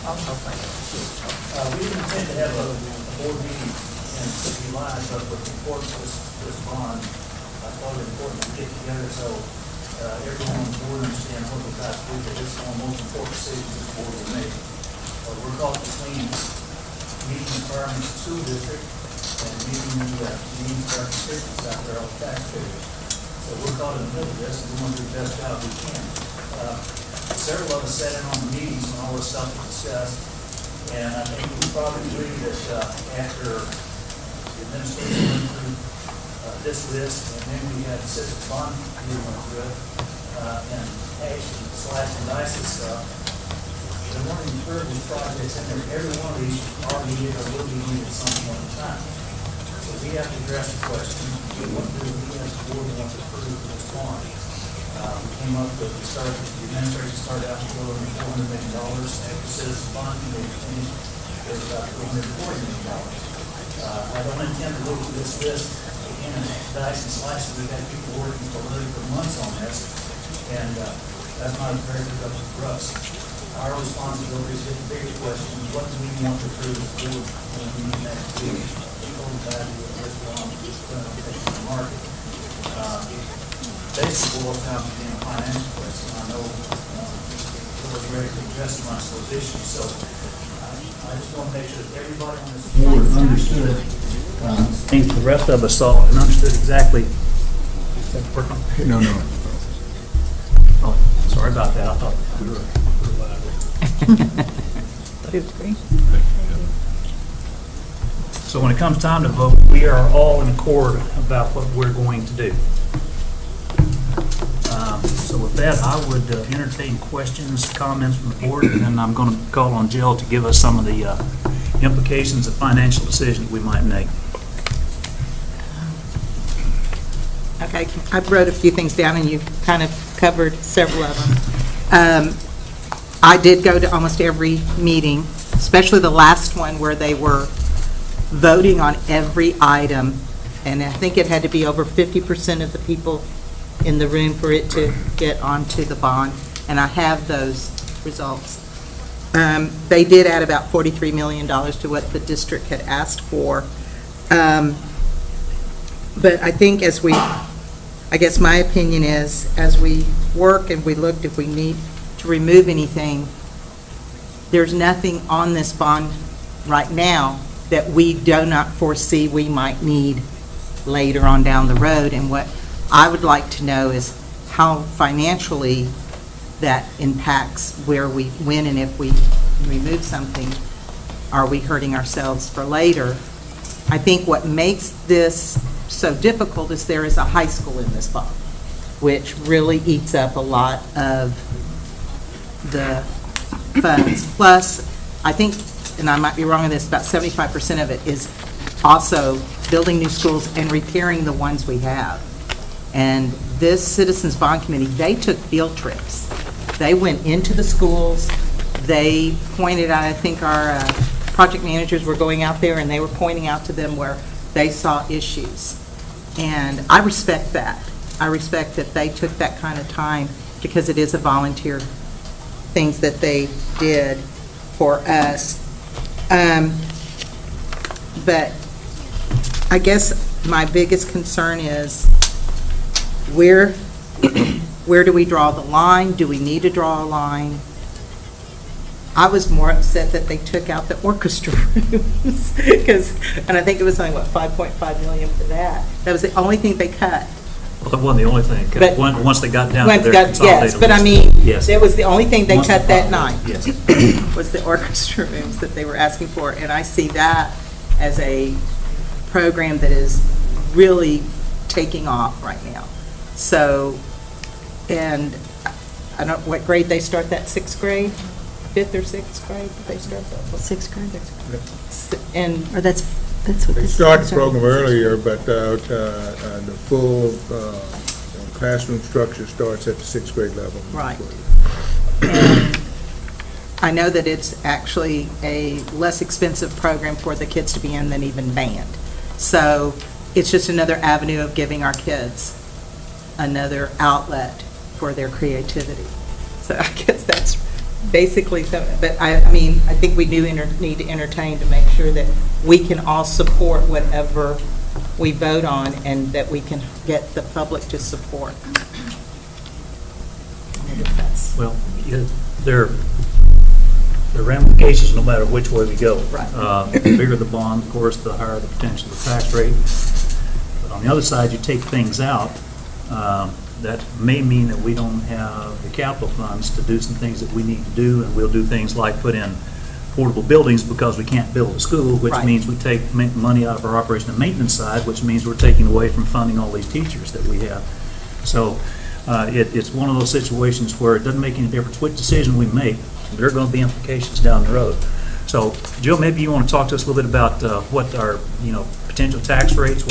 We didn't intend to have a board meeting in July, but with the importance of this bond, I thought it important to get together so everyone on the board understands what we're about to do, that this is one of the most important decisions this board will make. We're caught between meeting requirements of school district and meeting the needs of our constituents out there, all the taxpayers. So we're caught in the middle of this, and we want to do the best job we can. Several of us sat in on the meetings when all this stuff was discussed, and I think we probably agree that after the administration went through this list, and then we had the citizen bond review went through it, and actually slice and dice this stuff, there weren't any these projects in there. Every one of these are needed or will be needed at some point in time. So we have to address the question, what do we as a board want to approve for this bond? We came up with, the administration started out with over $400 million. After citizen bond committee finished, it was about $440 million. I don't intend to look at this list again and dice and slice it. We've had people working for months on this, and that's not a very productive for us. Our responsibility is to get the bigger question, what do we want to prove as a board when we need that to do? People value of this bond is going to take the market. Basically, boils down to being a financial question. I know we're ready to address my solution, so I just want to make sure that everybody on this board understood. I think the rest of us saw and understood exactly. No. Oh, sorry about that. I thought we were So when it comes time to vote, we are all in accord about what we're going to do. So with that, I would entertain questions, comments from the board, and then I'm going to call on Jill to give us some of the implications of financial decisions we might make. Okay, I wrote a few things down, and you kind of covered several of them. I did go to almost every meeting, especially the last one where they were voting on every item, and I think it had to be over 50% of the people in the room for it to get onto the bond, and I have those results. They did add about $43 million to what the district had asked for. But I think I guess my opinion is, as we work and we looked if we need to remove anything, there's nothing on this bond right now that we do not foresee we might need later on down the road. And what I would like to know is how financially that impacts when and if we remove something, are we hurting ourselves for later? I think what makes this so difficult is there is a high school in this bond, which really eats up a lot of the funds. Plus, I think, and I might be wrong on this, about 75% of it is also building new schools and repairing the ones we have. And this Citizens Bond Committee, they took field trips. They went into the schools. They pointed out, I think our project managers were going out there and they were pointing out to them where they saw issues. And I respect that. I respect that they took that kind of time because it is a volunteer things that they did for us. But I guess my biggest concern is where do we draw the line? Do we need to draw a line? I was more upset that they took out the orchestra rooms and I think it was only, what, $5.5 million for that. That was the only thing they cut. Well, that wasn't the only thing. But once they got down to their consolidated yes, but I mean, yes. It was the only thing they cut that night. Yes. Was the orchestra rooms that they were asking for, and I see that as a program that is really taking off right now. So, and I don't know what grade they start that, 6th grade? 5th or 6th grade they start that? 6th grade. And Or that's what They started the program earlier, but the full classroom structure starts at the 6th grade level. right. And I know that it's actually a less expensive program for the kids to be in than even band. So it's just another avenue of giving our kids another outlet for their creativity. So I guess that's basically, but I mean, I think we do need to entertain to make sure that we can all support whatever we vote on and that we can get the public to support. I guess that's- Well, there are ramifications no matter which way we go. Right. The bigger the bond, of course, the higher the potential of the tax rate. But on the other side, you take things out, that may mean that we don't have the capital funds to do some things that we need to do, and we'll do things like put in portable buildings because we can't build a school, which Right. means we take money out of our operation and maintenance side, which means we're taking away from funding all these teachers that we have. So it's one of those situations where it doesn't make any difference which decision we make. There are going to be implications down the road. So, Jill, maybe you want to talk to us a little bit about what our, potential tax rates,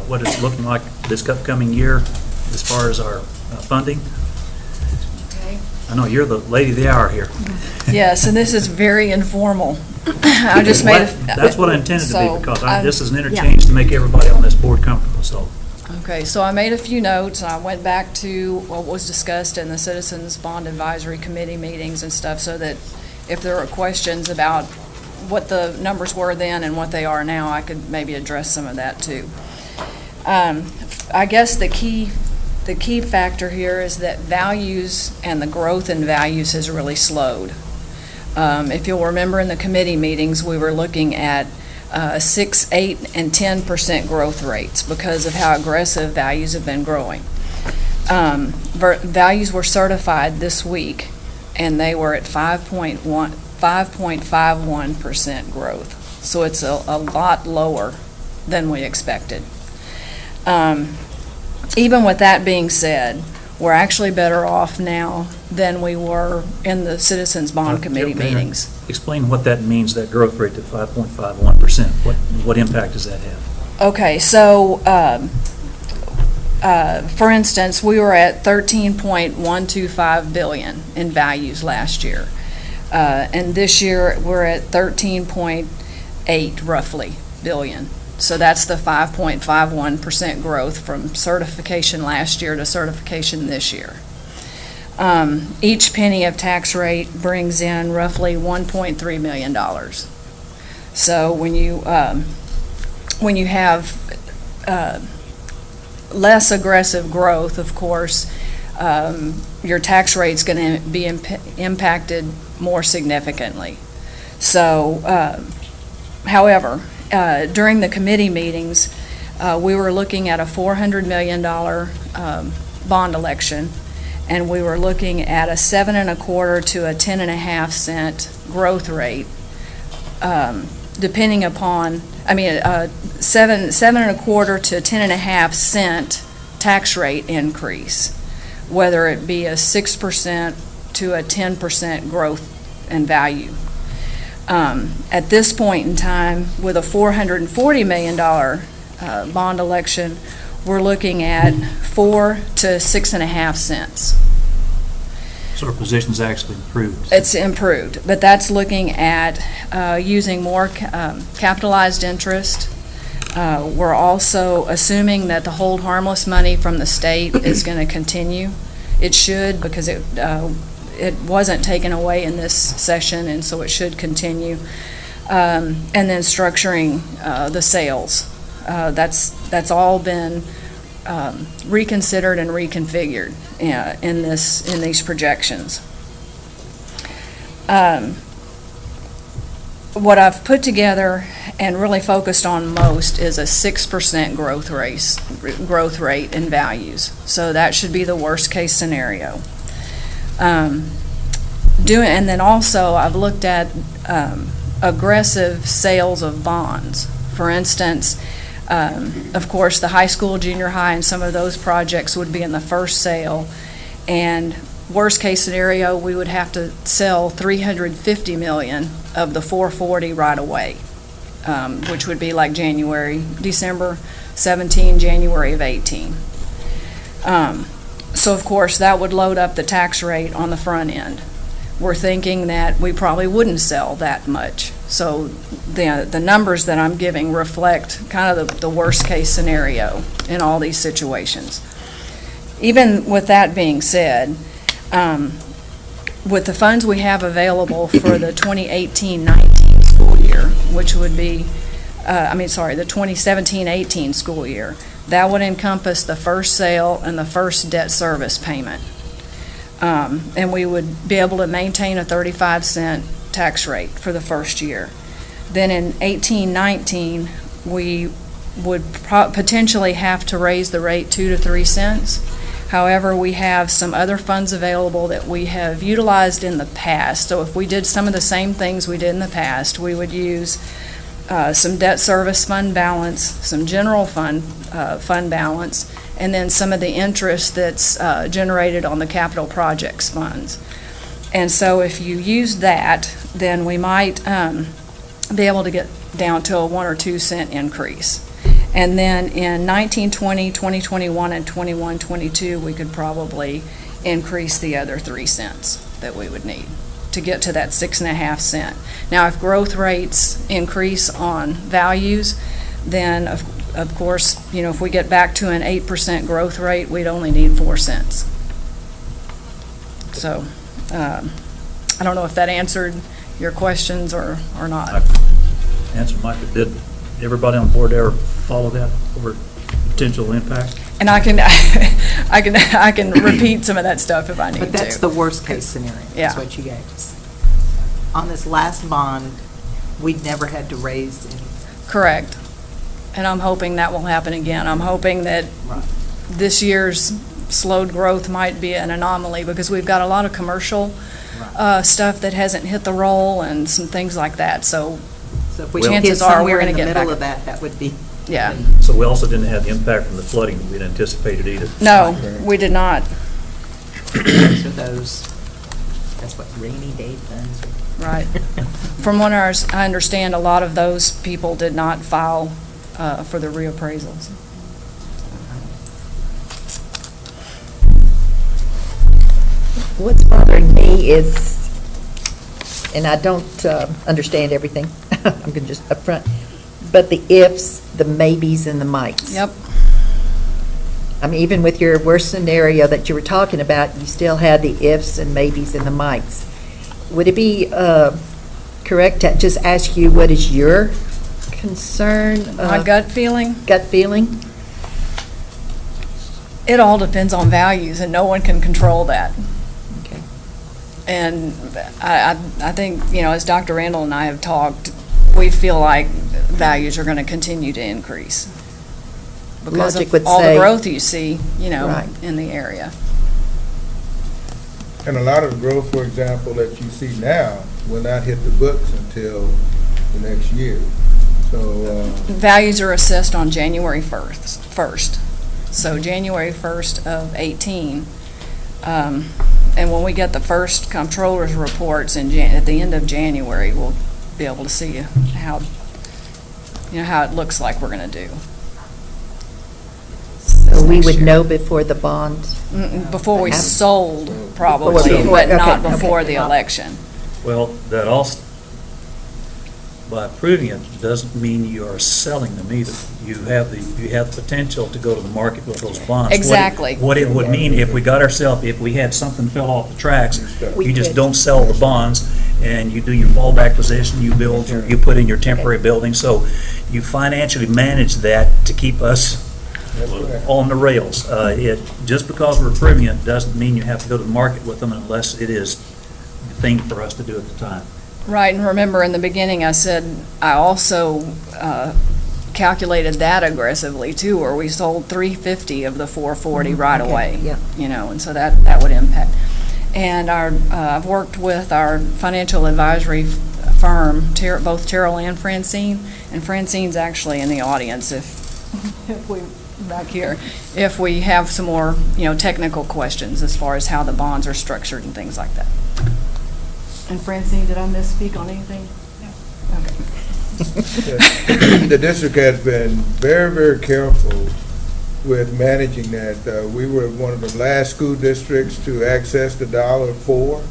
what it's looking like this upcoming year as far as our funding. Okay. I know you're the lady of the hour here. Yes, and this is very informal. I just made That's what I intended to So, be, because I'm- this is an interchange to make everybody on this board comfortable, so. Okay, so I made a few notes, and I went back to what was discussed in the Citizens Bond Advisory Committee meetings and stuff, so that if there were questions about what the numbers were then and what they are now, I could maybe address some of that too. I guess the key factor here is that values and the growth in values has really slowed. If you'll remember in the committee meetings, we were looking at 6, 8, and 10% growth rates because of how aggressive values have been growing. Values were certified this week, and they were at 5.51% growth. So it's a lot lower than we expected. Even with that being said, we're actually better off now than we were in the Citizens Bond Committee Jill, meetings. Explain what that means, that growth rate to 5.51%. What impact does that have? Okay, so, for instance, we were at 13.125 billion in values last year. And this year, we're at 13.8 roughly billion. So that's the 5.51% growth from certification last year to certification this year. Each penny of tax rate brings in roughly $1.3 million. So when you have less aggressive growth, of course, your tax rate's going to be impacted more significantly. So, however, during the committee meetings, we were looking at a $400 million bond election, and we were looking at a 7.25 to a 10.5 cent growth rate, depending upon, 7.25 to 10.5 cent tax rate increase, whether it be a 6% to a 10% growth in value. At this point in time, with a $440 million bond election, we're looking at 4 to 6.5 cents. So our position's actually improved. It's improved, but that's looking at using more capitalized interest. We're also assuming that the hold harmless money from the state is going to continue. It should, because it wasn't taken away in this session, and so it should continue. And then structuring the sales. That's all been reconsidered and reconfigured in these projections. What I've put together and really focused on most is a 6% growth rate in values. So that should be the worst case scenario. And then also I've looked at aggressive sales of bonds. For instance, of course, the high school, junior high, and some of those projects would be in the first sale. And worst case scenario, we would have to sell $350 million of the $440 right away, which would be like December 17, January of 18. So of course, that would load up the tax rate on the front end. We're thinking that we probably wouldn't sell that much. So the numbers that I'm giving reflect kind of the worst case scenario in all these situations. Even with that being said, with the funds we have available for the 2018-19 school year, which would be, the 2017-18 school year, that would encompass the first sale and the first debt service payment. And we would be able to maintain a 35-cent tax rate for the first year. Then in 18-19, we would potentially have to raise the rate 2 to 3 cents. However, we have some other funds available that we have utilized in the past. So if we did some of the same things we did in the past, we would use some debt service fund balance, some general fund balance, and then some of the interest that's generated on the capital projects funds. And so if you use that, then we might be able to get down to a 1 or 2 cent increase. And then in 1920, 2021, and 21-22, we could probably increase the other 3 cents that we would need to get to that 6.5 cent. Now, if growth rates increase on values, then of course, if we get back to an 8% growth rate, we'd only need 4 cents. So, I don't know if that answered your questions or not. Answer, Mike, did everybody on board ever follow that over potential impact? And I can repeat some of that stuff if I need to. But that's the worst-case scenario, Yeah. is what you gave us. On this last bond, we'd never had to raise any. Correct. And I'm hoping that will happen again. I'm hoping that this year's slowed growth might be an anomaly because we've got a lot of commercial stuff that hasn't hit the roll and some things like that. So So if we chances get are somewhere we're in going to the get middle back. of that would be. Yeah. So we also didn't have the impact from the flooding we'd anticipated either. No, we did not. That's what rainy day funds are. Right. From what I understand, a lot of those people did not file for the reappraisals. What's bothering me is, and I don't understand everything, I'm going to just upfront, but the ifs, the maybes, and the mights. Yep. I mean, even with your worst scenario that you were talking about, you still had the ifs and maybes and the mights. Would it be correct to just ask you, what is your concern? My gut feeling? Gut feeling? It all depends on values, and no one can control that. Okay. And I think, as Dr. Randall and I have talked, we feel like values are going to continue to increase because Logic of would all the say- growth you see, Right. in the area. And a lot of the growth, for example, that you see now will not hit the books until the next year. So, Values are assessed on January 1st. So January 1st of 18. And when we get the first comptroller's reports at the end of January, we'll be able to see how it looks like we're going to do. So we Next would year. know before the bonds? Before we Happen. sold, probably, Before, but okay, not before okay. the election. Well, that also, by approving it, doesn't mean you are selling them either. You have the potential to go to the market with those bonds. Exactly. What it would mean if we had something fell off the tracks, We you just could. don't sell the bonds, and you do your fallback position, you put in your temporary building, so you financially manage that to keep us that's right. on the rails. Just because we're approving it doesn't mean you have to go to the market with them unless it is the thing for us to do at the time. Right, and remember in the beginning, I said I also calculated that aggressively too, where we sold 350 of the 440 right Okay, away. yeah. And so that would impact. And I've worked with our financial advisory firm, both Terrell and Francine's actually in the audience if we back here, if we have some more, technical questions as far as how the bonds are structured and things like that. And Francine, did I misspeak on anything? No. Okay. The district has been very, very careful with managing that. We were one of the last school districts to access the $1.04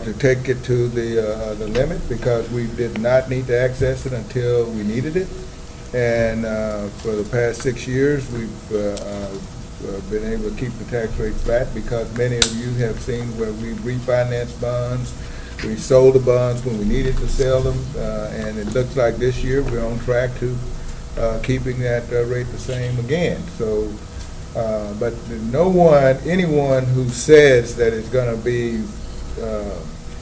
to take it to the limit because we did not need to access it until we needed it. And for the past 6 years, we've been able to keep the tax rate flat because many of you have seen where we refinanced bonds. We sold the bonds when we needed to sell them, and it looks like this year we're on track to keeping that rate the same again. So, but anyone who says that it's going to be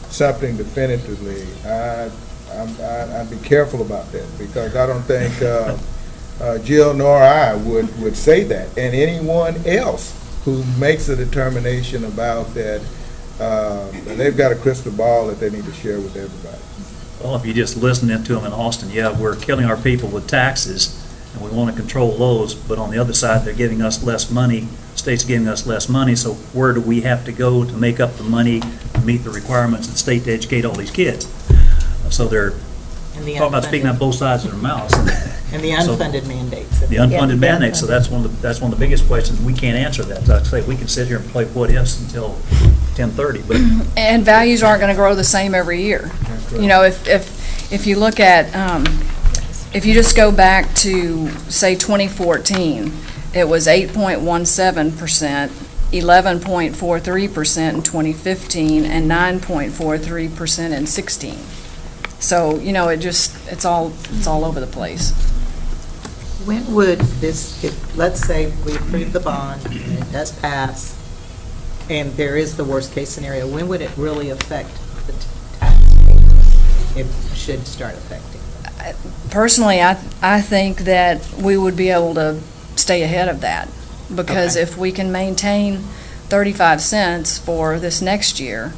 something definitively, I'd be careful about that because I don't think Jill nor I would say that. And anyone else who makes a determination about that, they've got a crystal ball that they need to share with everybody. Well, if you just listen to them in Austin, yeah, we're killing our people with taxes, and we want to control those, but on the other side, they're giving us less money, state's giving us less money, so where do we have to go to make up the money to meet the requirements of the state to educate all these kids? So they're And the talking about speaking out unfunded, both sides of their mouths. and the So- unfunded mandates. The unfunded mandates, so that's one of the biggest questions. We can't answer that. Like I say, we can sit here and play what ifs until 10:30, but And values aren't going to grow the same every year. You know, if you look at, if you just go back to, say, 2014, it was 8.17%, 11.43% in 2015, and 9.43% in 16. So, you know, it's all over the place. When would this, let's say we approve the bond, and it does pass, and there is the worst-case scenario, when would it really affect the tax rate? It should start affecting. Personally, I think that we would be able to stay ahead of that, because Okay. if we can maintain 35 cents for this next year,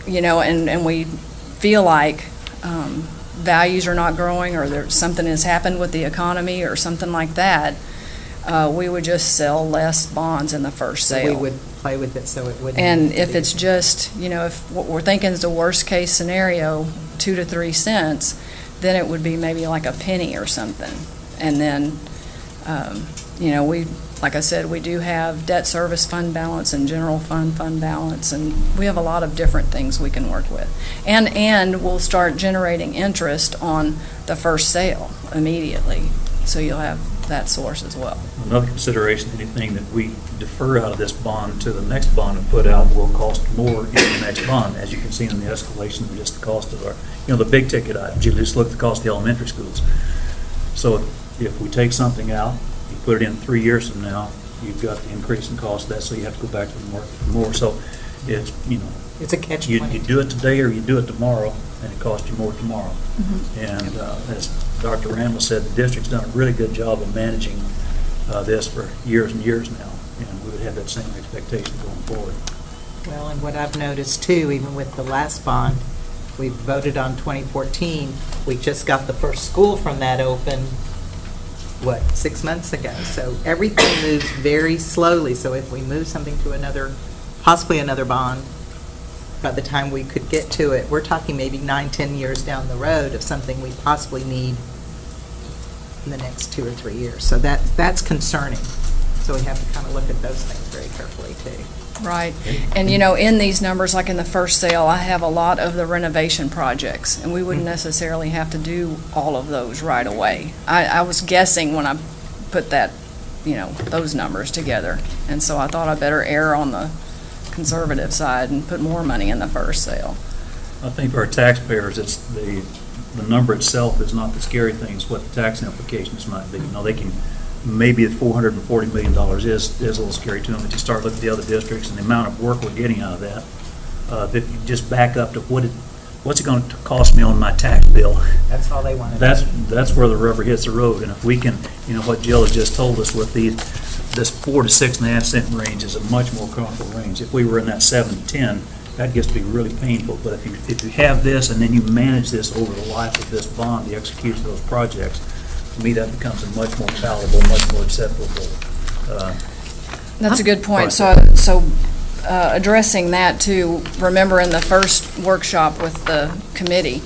you know, and we feel like values are not growing, or something has happened with the economy or something like that, we would just sell less bonds in the first So sale. we would play with it so it wouldn't. And if it's just, you know, if what we're thinking is the worst-case scenario, 2 to 3 cents, then it would be maybe like a penny or something. And then, you know, like I said, we do have debt service fund balance and general fund balance, and we have a lot of different things we can work with. And we'll start generating interest on the first sale immediately, so you'll have that source as well. another consideration, anything that we defer out of this bond to the next bond and put out will cost more in the next bond, as you can see in the escalation of just the cost of our, you know, the big ticket items. You just look at the cost of the elementary schools. So if we take something out, you put it in 3 years from now, you've got the increase in cost of that, so you have to go back to the market for more. So it's, you know, It's a catch you 22. do it today or you do it tomorrow, and it costs you more tomorrow. And as Dr. Randall said, the district's done a really good job of managing this for years and years now, and we would have that same expectation going forward. Well, and what I've noticed too, even with the last bond, we voted on 2014, we just got the first school from that open, 6 months ago? So everything moves very slowly, so if we move something to another, possibly another bond, by the time we could get to it, we're talking maybe 9, 10 years down the road of something we possibly need in the next 2 or 3 years. So that's concerning. So we have to kind of look at those things very carefully too. Right. And, you know, in these numbers, like in the first sale, I have a lot of the renovation projects, and we wouldn't necessarily have to do all of those right away. I was guessing when I put that, you know, those numbers together, and so I thought I better err on the conservative side and put more money in the first sale. I think for our taxpayers, it's the number itself is not the scary thing, it's what the tax implications might be. You know, they can, maybe the $440 million is a little scary to them, but you start looking at the other districts and the amount of work we're getting out of that, that you just back up to what's it going to cost me on my tax bill? That's all they want to know. That's where the rubber hits the road, and if we can, you know, what Jill has just told us with this 4 to 6.5 cent range is a much more comfortable range. If we were in that 7 to 10, that gets to be really painful. But if you have this and then you manage this over the life of this bond, the execution of those projects, to me that becomes a much more palatable, much more acceptable. That's a good point. So addressing that too, remember in the first workshop with the committee,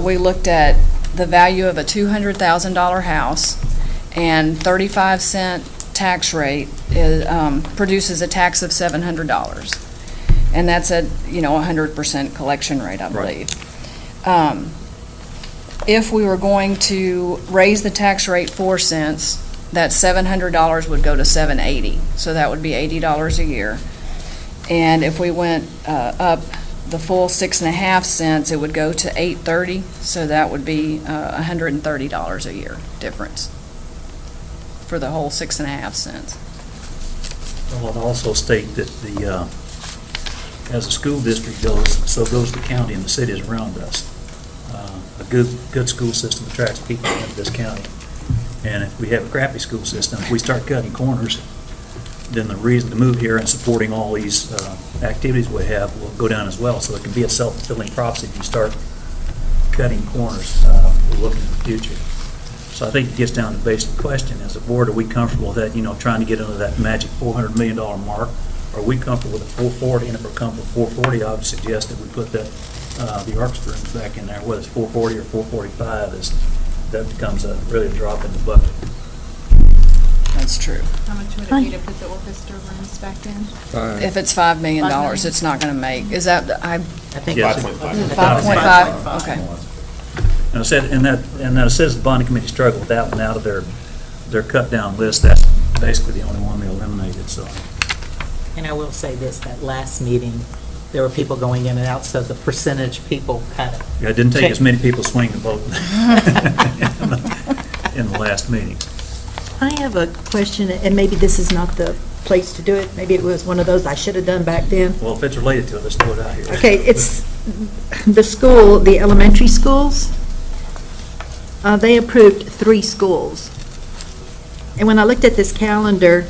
we looked at the value of a $200,000 house, and 35-cent tax rate produces a tax of $700. And that's a, you know, 100% collection rate, I believe. If we were going to raise the tax rate 4 cents that $700 would go to $780, so that would be $80 a year. And if we went up the full 6.5 cents, it would go to $830, so that would be $130 a year difference for the whole 6.5 cents. Well, I'd also state that as a school district goes, so goes the county and the cities around us. A good school system attracts people into this county. And if we have a crappy school system, if we start cutting corners, then the reason to move here and supporting all these activities we have will go down as well. So it can be a self-fulfilling prophecy if you start cutting corners. We'll look in the future. So I think it gets down to the basic question, as a board, are we comfortable with that, trying to get under that magic $400 million mark? Are we comfortable with the 440? And if we're comfortable with 440, I would suggest that we put that, the orchestra rooms back in there, whether it's 440 or 445, that becomes really a drop in the bucket. That's true. How much would it be to put the orchestra rooms back in? If it's $5 million, $5 million. it's not going to make, is that, I think Yes. 5.5? Okay. And I said, and that says the bonding committee struggled with that one out of their cut down list. That's basically the only one they eliminated, so. And I will say this, that last meeting, there were people going in and out, so the percentage people kind of. Yeah, it didn't take as many people swinging the vote in the last meeting. I have a question, and maybe this is not the place to do it. Maybe it was one of those I should have done back then. Well, if it's related to it, let's throw it out here. Okay, it's the school, the elementary schools. They approved 3 schools. And when I looked at this calendar,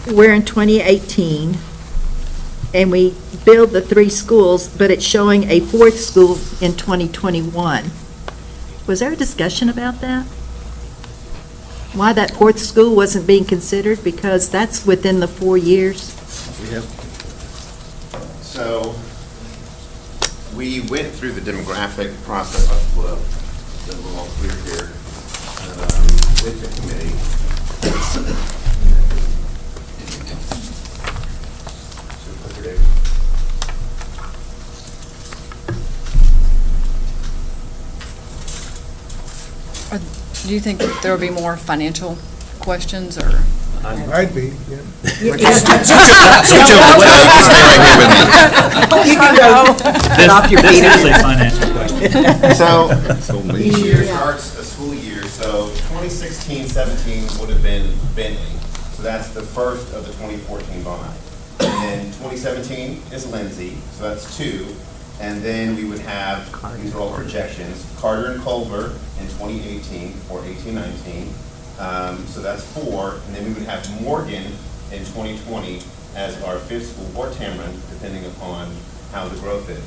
we're in 2018, and we build the 3 schools, but it's showing a 4th school in 2021. Was there a discussion about that? Why that 4th school wasn't being considered? Because that's within the 4 years. So, we went through the demographic process, well, a little all clear here, with the committee. Do you think there will be more financial questions, or? Might be, yeah. You can go. This is a financial question. So, each year starts a school year, so 2016-17 would have been Bentley. So that's the first of the 2014 bond. And then 2017 is Lindsay, so that's 2. And then we would have, these are all projections, Carter and Culver in 2018 or 18-19. So that's 4. And then we would have Morgan in 2020 as our 5th school, or Tamron, depending upon how the growth is.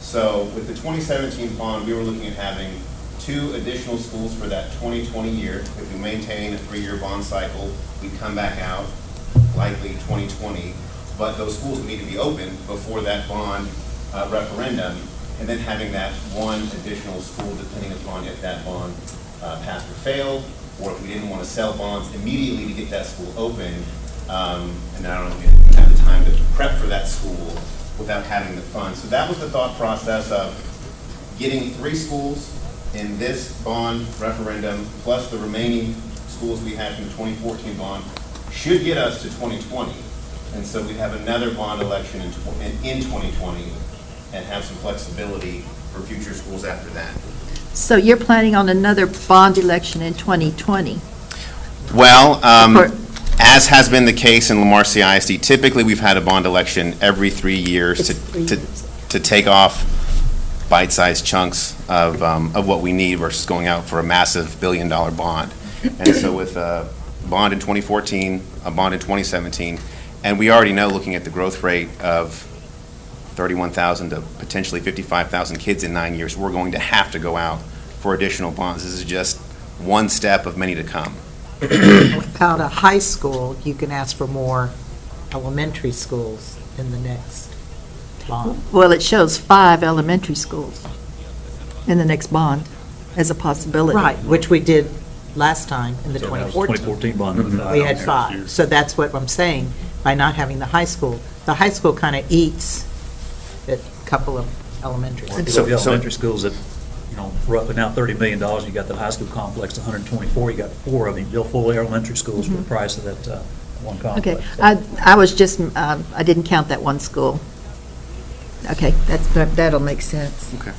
So with the 2017 bond, we were looking at having 2 additional schools for that 2020 year. If we maintain a 3-year bond cycle, we come back out likely 2020. But those schools would need to be open before that bond referendum, and then having that 1 additional school depending upon if that bond passed or failed, or if we didn't want to sell bonds immediately to get that school open, and I don't know if we have the time to prep for that school without having the funds. So that was the thought process of getting 3 schools in this bond referendum, plus the remaining schools we had from the 2014 bond, should get us to 2020. And so we have another bond election in 2020 and have some flexibility for future schools after that. So you're planning on another bond election in 2020? Well, as has been the case in Lamar CISD, typically we've had a bond election every 3 years to take off bite-sized chunks of what we need versus going out for a massive billion-dollar bond. And so with a bond in 2014, a bond in 2017, and we already know, looking at the growth rate of 31,000 to potentially 55,000 kids in 9 years, we're going to have to go out for additional bonds. This is just one step of many to come. Without a high school, you can ask for more elementary schools in the next bond. Well, it shows 5 elementary schools in the next bond as a possibility. Right, which we did last time in the So that was 2014. 2014 bond number 5. We had 5. So that's what I'm saying, by not having the high school. The high school kind of eats a couple of elementary. So the elementary schools that roughly now $30 million. You got the high school complex, 124, you got 4 of them. You built 4 elementary schools for the price of that one complex. Okay, I was just, I didn't count that one school. Okay, that'll make sense. Okay.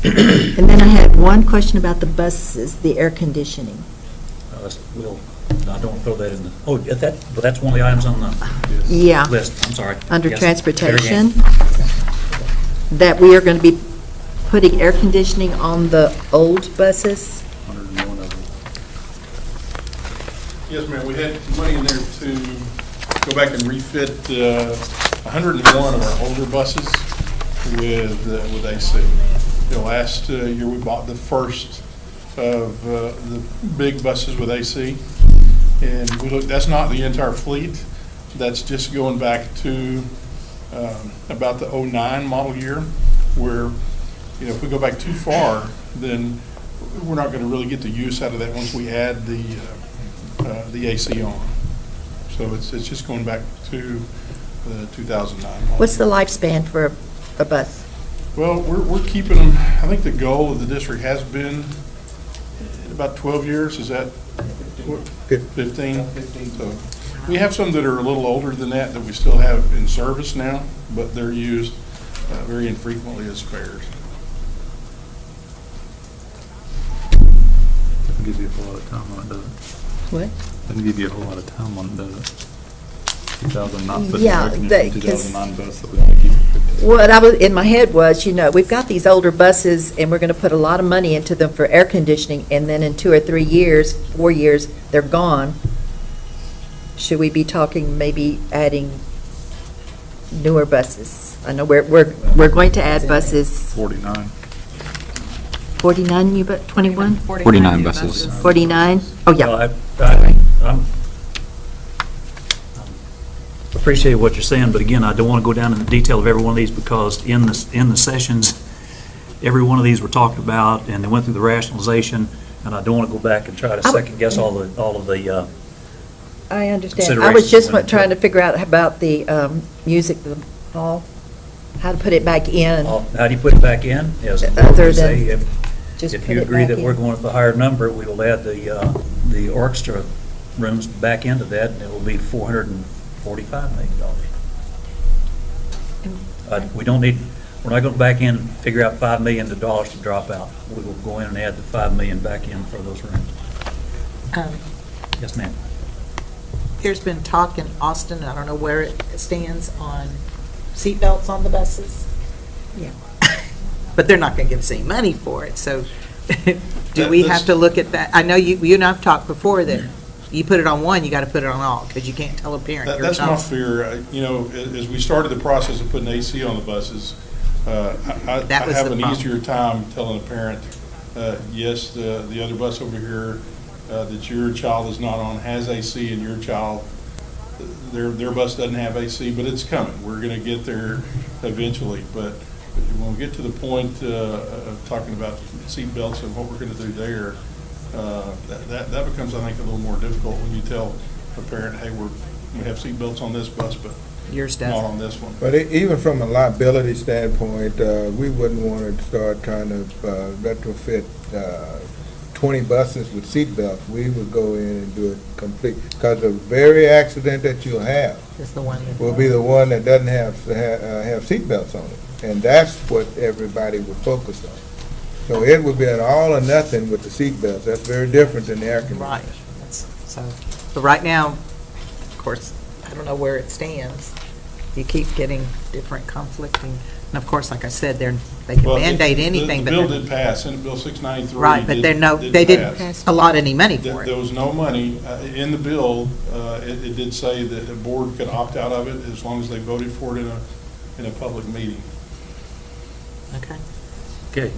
And then I had one question about the buses, the air conditioning. I don't throw that in the, but that's one of the items on the Yeah. list, I'm sorry. Under Yes, transportation, very that we are going to be putting air conditioning on the old buses. 101 of them. Yes, ma'am, we had money in there to go back and refit 101 of our older buses with AC. Last year, we bought the first of the big buses with AC, and we looked, that's not the entire fleet, that's just going back to about the '09 model year, where, if we go back too far, then we're not going to really get the use out of that once we add the AC on. So it's just going back to the 2009 model. What's the lifespan for a bus? Well, we're keeping them, I think the goal of the district has been about 12 years, is that 15? So we have some that are a little older than that we still have in service now, but they're used very infrequently as spares. Doesn't give you a whole lot of time on it, does it? What? Doesn't give you a whole lot of time on it, does it? 2009, but Yeah, the they- 2009 bus that we only keep for 15. What I was, in my head was, we've got these older buses, and we're going to put a lot of money into them for air conditioning, and then in 2 or 3 years, 4 years, they're gone. Should we be talking maybe adding newer buses? I know we're going to add buses, 49. 49 new, but 21? 49 new buses. 49? Oh, yeah. Well, I appreciate what you're saying, but again, I don't want to go down in the detail of every one of these, because in the sessions, every one of these were talked about, and they went through the rationalization, and I don't want to go back and try to second guess all of the I understand. I was just considerations trying to figure out about the music, the hall, how to put it back in. how do you put it back in? Yes, Other we say than just if put you it agree back that we're in. going with a higher number, we will add the orchestra rooms back into that, and it will be $445 million. We don't need, we're not going back in and figure out $5 million to drop out. We will go in and add the $5 million back in for those rooms. Yes, ma'am. There's been talk in Austin, I don't know where it stands, on seatbelts on the buses. Yeah. But they're not going to give us any money for it, so do we have to look at that? I know you and I've talked before that you put it on one, you got to put it on all, because you can't tell a parent your That's my child. fear. As we started the process of putting AC on the buses, I That was have the an problem. easier time telling a parent, yes, the other bus over here that your child is not on has AC, and your child, their bus doesn't have AC, but it's coming. We're going to get there eventually. But when we get to the point of talking about seat belts and what we're going to do there, that becomes, I think, a little more difficult when you tell a parent, hey, we have seat belts on this bus, but Yours not doesn't. on this one. But even from a liability standpoint, we wouldn't want to start trying to retrofit 20 buses with seat belts. We would go in and do it complete, because the very accident that you'll have Is the one that. will be the one that doesn't have seat belts on it. And that's what everybody would focus on. So it would be an all or nothing with the seat belts. That's very different than the air conditioning. Right. So, but right now, of course, I don't know where it stands. You keep getting different conflicting, and of course, like I said, they can Well, mandate the anything, but. bill they're- did pass, Senate Bill 693. Right, but they didn't allot any money for There it. was no money in the bill. It did say that the board could opt out of it as long as they voted for it in a public meeting. Okay. Okay.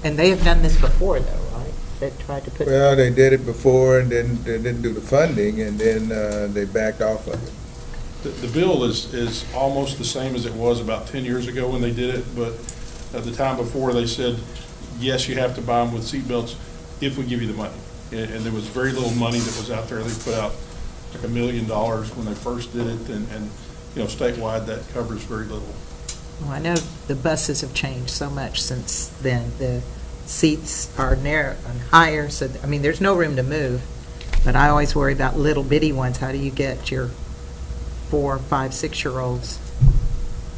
And they have done this before, though, right? They tried to put. Well, they did it before, and then they didn't do the funding, and then they backed off of it. The bill is almost the same as it was about 10 years ago when they did it, but at the time before, they said, yes, you have to buy them with seatbelts if we give you the money. And there was very little money that was out there. They put out like $1 million when they first did it, and statewide, that covers very little. Well, I know the buses have changed so much since then. The seats are narrow and higher, so, I mean, there's no room to move. But I always worry about little bitty ones. How do you get your 4, 5, 6-year-olds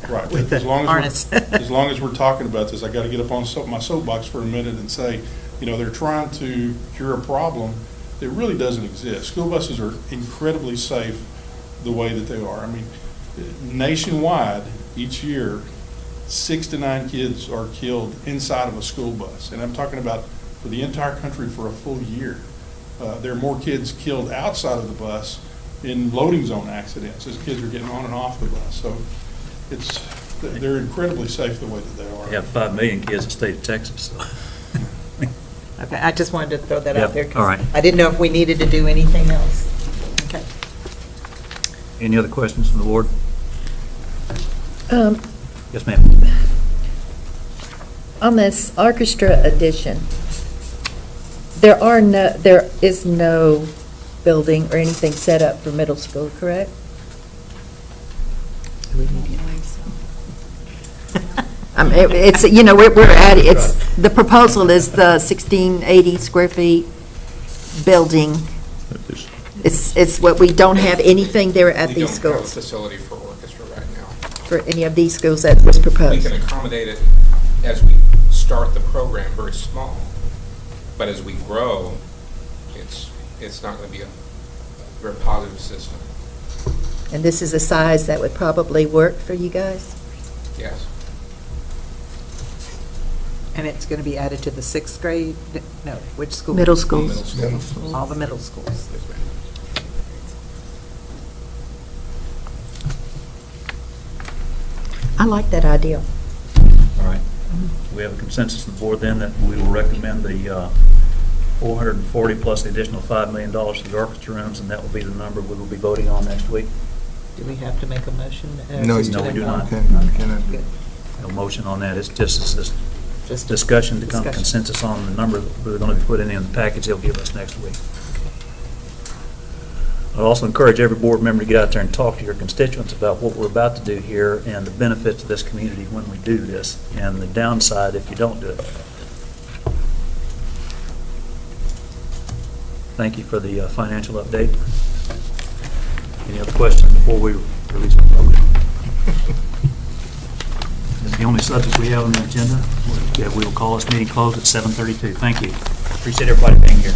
Right, with as the long harness? as we're talking about this, I got to get up on my soapbox for a minute and say, they're trying to cure a problem that really doesn't exist. School buses are incredibly safe the way that they are. I mean, nationwide, each year, 6 to 9 kids are killed inside of a school bus. And I'm talking about for the entire country for a full year. There are more kids killed outside of the bus in loading zone accidents as kids are getting on and off the bus. So they're incredibly safe the way that they are. We have 5 million kids in the state of Texas, so. Okay, I just wanted to throw that Yep, out there. 'Cause all right. I didn't know if we needed to do anything else. Okay. Any other questions from the board? Um, Yes, ma'am. On this orchestra edition, there is no building or anything set up for middle school, correct? It's, the proposal is the 1,680 square feet building. It's what, we don't have anything there at these We don't have a schools, facility for orchestra right now. for any of these schools that was We proposed. can accommodate it as we start the program very small, but as we grow, it's not going to be a very positive system. And this is a size that would probably work for you guys? Yes. And it's going to be added to the 6th grade? No, which school? Middle schools. Middle school. All the middle schools. Yes, ma'am. I like that idea. All right. We have a consensus on the board then that we will recommend the 440 plus the additional $5 million for the orchestra rooms, and that will be the number we will be voting on next week. Do we have to make a motion? No, just you No, to we do inform? not. cannot. Good. No motion on that. It's just this Just discussion to come to discussion. consensus on the number that we're going to be putting in the package they'll give us next week. I'd also encourage every board member to get out there and talk to your constituents about what we're about to do here and the benefits to this community when we do this, and the downside if you don't do it. Thank you for the financial update. Any other questions before we release the vote? That's the only subject we have on the agenda. We will call this meeting closed at 7:32. Thank you. Appreciate everybody being here.